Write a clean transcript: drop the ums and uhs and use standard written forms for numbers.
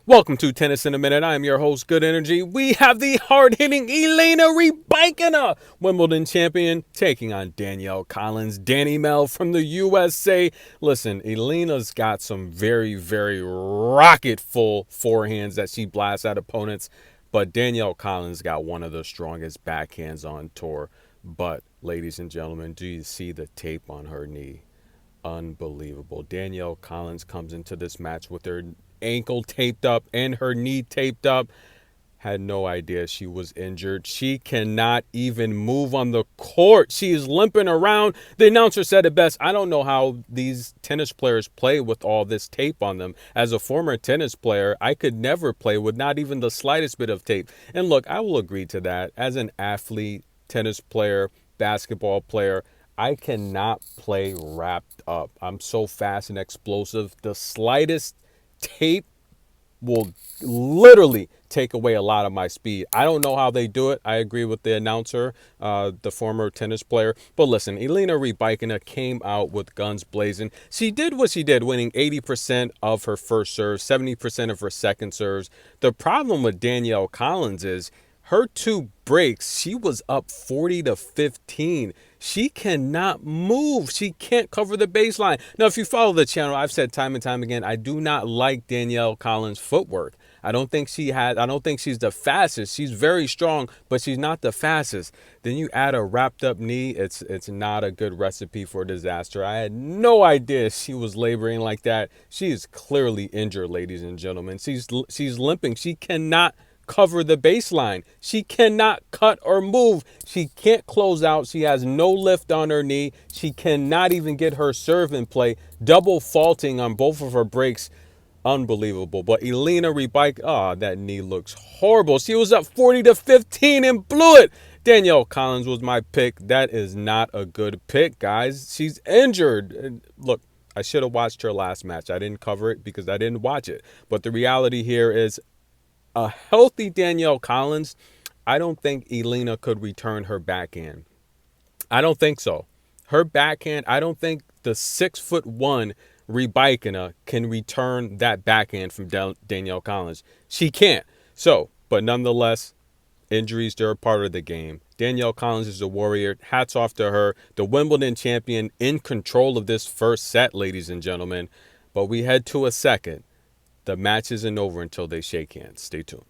Welcome to Tennis in a Minute. I am your host, Good Energy. We have the hard-hitting Elena Rybakina, Wimbledon champion, taking on Danielle Danimal from the USA. Listen, Elena's got some very rocket-full forehands that she blasts at opponents, but Danielle got one of the strongest backhands on tour. But, ladies and gentlemen, do you see the tape on her knee? Unbelievable. Danielle comes into this match with her ankle taped up and her knee taped up. Had no idea she was injured. She cannot even move on the court. She is limping around. The announcer said it best. I don't know how these tennis players play with all this tape on them. As a former tennis player, I could never play with not even the slightest bit of tape. And look, I will agree to that. As an athlete, tennis player, basketball player, I cannot play wrapped up. I'm so fast and explosive. The slightest tape will literally take away a lot of my speed. I don't know how they do it. I agree with the announcer, the former tennis player. But listen, Elena Rybakina came out with guns blazing. She did what she did, winning 80% of her first serve, 70% of her second serves. The problem with Danielle is her two breaks, she was up 40-15. She cannot move. She can't cover the baseline. Now, if you follow the channel, I've said time and time again, I do not like Danielle footwork. I don't think she's the fastest. She's very strong, but she's not the fastest. Then you add a wrapped up knee, it's not a good recipe for disaster. I had no idea she was laboring like that. She is clearly injured, ladies and gentlemen. She's limping. She cannot cover the baseline. She cannot cut or move. She can't close out. She has no lift on her knee. She cannot even get her serve in play. Double faulting on both of her breaks. Unbelievable. But Elena Rybakina, that knee looks horrible. She was up 40-15 and blew it. Danielle was my pick. That is not a good pick, guys. She's injured. And look, I should have watched her last match. I didn't cover it because I didn't watch it. But the reality here is a healthy Danielle I don't think Elena could return her backhand. I don't think so. Her backhand, I don't think the 6'1" Rybakina can return that backhand from Danielle. She can't. So, but nonetheless, injuries, they're a part of the game. Danielle is a warrior. Hats off to her. The Wimbledon champion in control of this first set, ladies and gentlemen. But we head to a second. The match isn't over until they shake hands. Stay tuned.